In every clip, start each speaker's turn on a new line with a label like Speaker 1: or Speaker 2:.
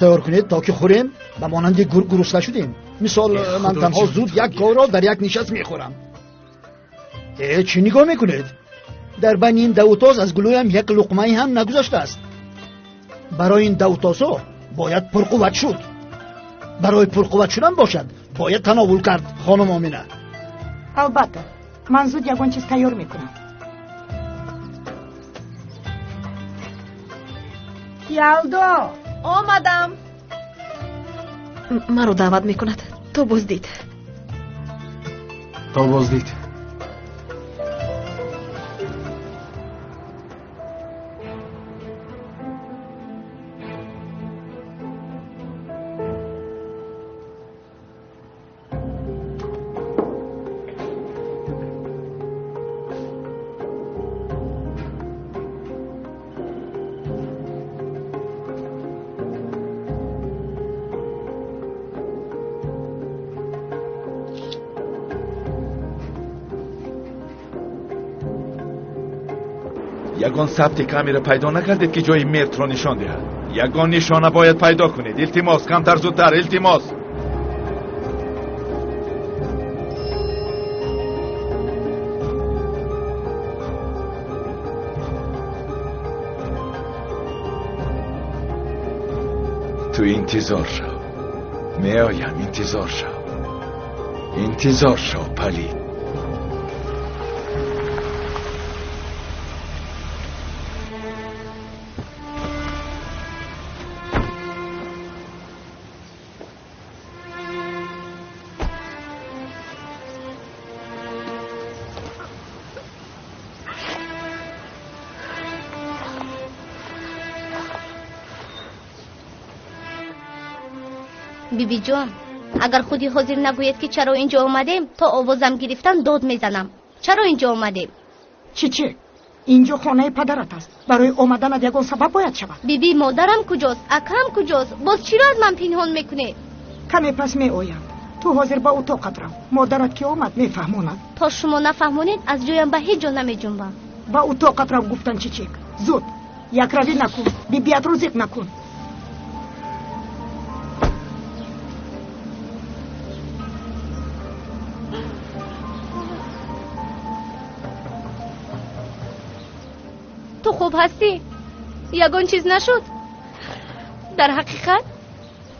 Speaker 1: تیار کنید تا که خوریم به مانند گرگ گرسنه شدیم. مثال من تنها زود یک گاو را در یک نشست میخورم. چی نگاه میکنید؟ در بین این دوتاز از گلویم یک لقمه هم نگذاشته است. برای این دوتازا باید پرقوت شد. برای پرقوت شدن باشد باید تناول کرد خانم آمینه.
Speaker 2: البته من زود یگان چیز تیار میکنم. یلدا
Speaker 3: آمدم.
Speaker 4: مرا دعوت میکند. تو بازدید.
Speaker 5: یگان ثبت کمی را پیدا نکردید که جای مرد را نشان دهد. یگان نشانه باید پیدا کنید. التماس کمتر زودتر. التماس. تو انتظار شو. می آیم. انتظار شو. انتظار شو پلید.
Speaker 6: بیبی جان، اگر خودی حاضر نگوید که چرا اینجا آمدیم تا آوازم گرفتن داد میزنم. چرا اینجا آمدیم؟
Speaker 2: چی؟ اینجا خانه پدرت است. برای آمدنت یگان سبب باید شود.
Speaker 6: بیبی مادرم کجاست؟ اکرم کجاست؟ باز چرا از من پنهان میکنی؟
Speaker 2: کمی پس می آیم. تو حاضر به اتاقت رو. مادرت که آمد میفهموند.
Speaker 6: تا شما نفهمونید از جایم به هیچ جا نمیجنبم.
Speaker 2: به اتاقت رو گفتن چیچک. زود یک روی نکن. بیبیت رو زیق نکن.
Speaker 6: تو خوب هستی؟ یگان چیز نشد؟ در حقیقت؟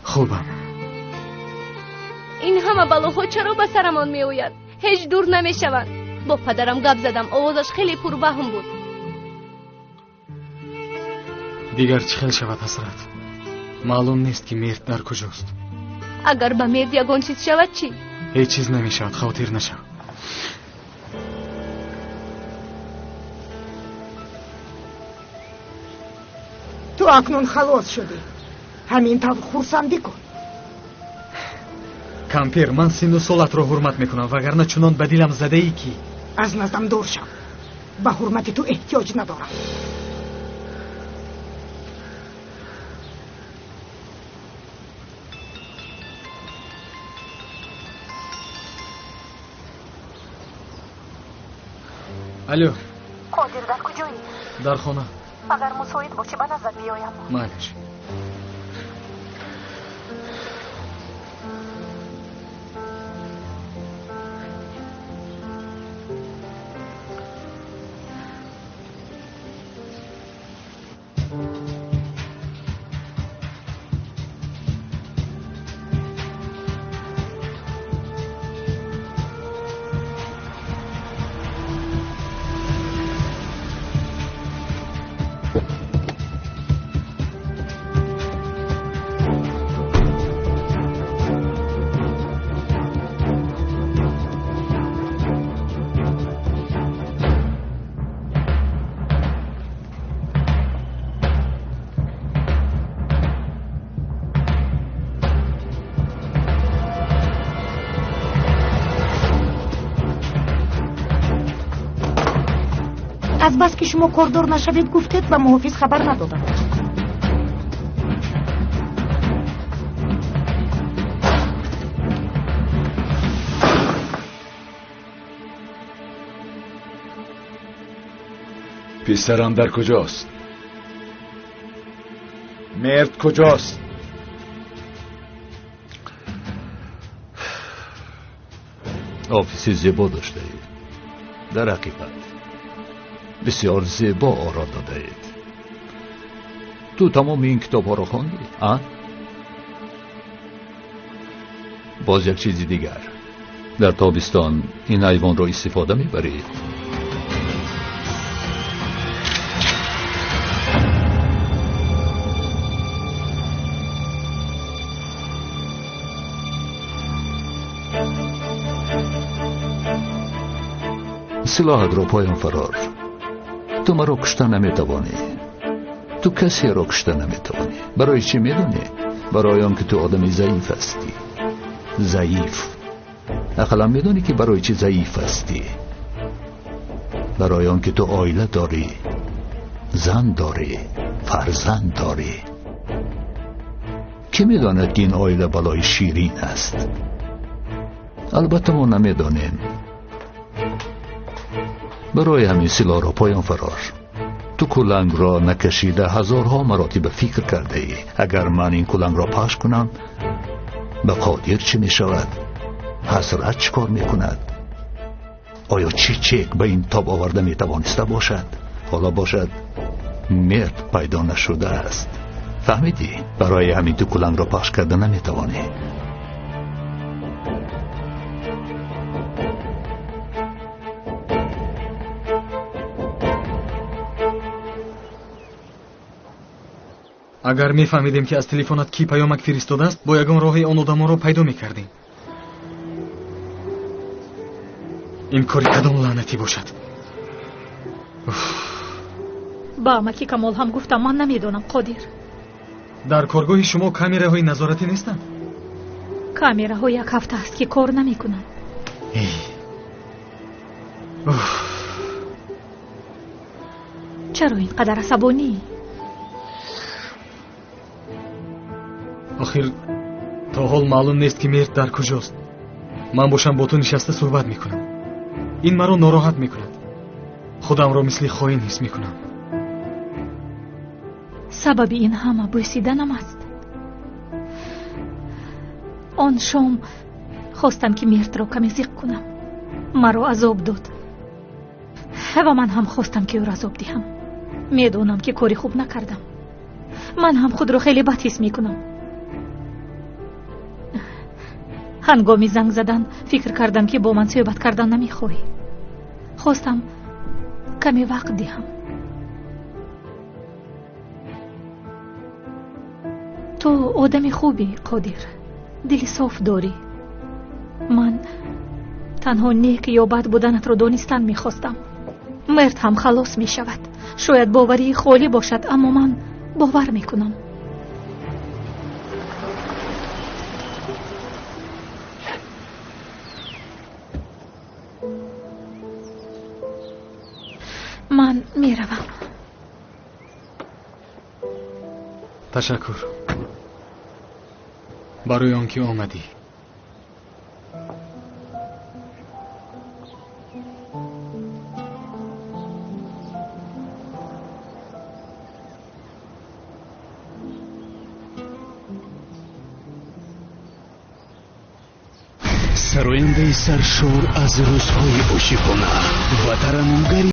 Speaker 7: خوبم.
Speaker 6: این همه بلاها چرا به سرمان می آید؟ هیچ دور نمی شوند. با پدرم گپ زدم. آوازش خیلی پروهم بود.
Speaker 7: دیگر چه خیلی شود حسرت؟ معلوم نیست که مرد در کجاست.
Speaker 6: اگر به مرد یگان چیز شود چی؟
Speaker 7: هیچ چیز نمی شود. خاطر نشو.
Speaker 2: تو اکنون خلاص شدی. همین طور خورسندی کن.
Speaker 7: کمپیر، من سن و سالت را حرمت میکنم وگرنه چنان به دلم زده ای که
Speaker 2: از نزدم دور شو. به حرمت تو احتیاج ندارم.
Speaker 7: الو.
Speaker 2: قادر در کجایی؟
Speaker 7: در خانه.
Speaker 2: اگر مساعد باشی به نظر بیایم.
Speaker 7: مالش.
Speaker 2: از بس که شما کاردار نشوید گفتید به محافظ خبر ندادم.
Speaker 5: پسرم در کجاست؟ مرد کجاست؟
Speaker 3: آفیس زیبا داشته اید. در حقیقت بسیار زیبا آرا داده اید. تو تمام این کتاب ها رو خوندی؟ باز یک چیزی دیگر، در تابستان این حیوان رو استفاده میبرید؟ سلاحت رو پایان فرار. تو مرا کشته نمیتوانی. تو کسی را کشته نمیتوانی. برای چی میدونی؟ برای آن که تو آدمی ضعیف هستی. ضعیف. اقلا میدونی که برای چی ضعیف هستی؟ برای آن که تو عائله داری، زن داری، فرزند داری. کی میداند که این عائله بلای شیرین است؟ البته ما نمیدانیم. برای همین سلاح را پایان فرار. تو کلنگ را نکشیده هزارها مراتب فکر کرده ای اگر من این کلنگ را پخش کنم به قادر چی می شود؟ حضرت چی کار می کند؟ آیا چی چک به این تاب آورده می توانسته باشد؟ حالا باشد مرد پیدا نشده است. فهمیدی؟ برای همین تو کلنگ را پخش کرده نمی توانی.
Speaker 7: اگر میفهمیدیم که از تلفنت کی پیامک فرستاده است با یگان راهی آن آدم‌ها را پیدا میکردیم. این کاری کدام لعنتی باشد؟
Speaker 2: با امکی کمال هم گفتم من نمیدونم قادر.
Speaker 7: در کارگاه شما کامراهای نظارتی نیستند؟
Speaker 2: کامراها یک هفته است که کار نمیکنند. چرا اینقدر عصبانی؟
Speaker 7: آخر تا حال معلوم نیست که مرد در کجاست. من باشم با تو نشسته صحبت میکنم. این مرا ناراحت میکند. خودم را مثل خائن حس میکنم.
Speaker 2: سبب این همه بوسیدنم است. آن شام خواستم که مرد را کمی زیق کنم. مرا عذاب داد و من هم خواستم که او را عذاب دهم. میدونم که کاری خوب نکردم. من هم خود را خیلی بد حس میکنم. هنگامی زنگ زدن فکر کردم که با من صحبت کردن نمیخواهی. خواستم کمی وقت دهم. تو آدم خوبی قادر، دل صاف داری. من تنها نیک یا بد بودنت را دانستن میخواستم. مرد هم خلاص میشود. شاید باوری خالی باشد اما من باور میکنم. من میروم.
Speaker 7: تشکر برای آنکه آمدی.
Speaker 8: سراینده سرشار از روزهای عاشقانه و ترنمگری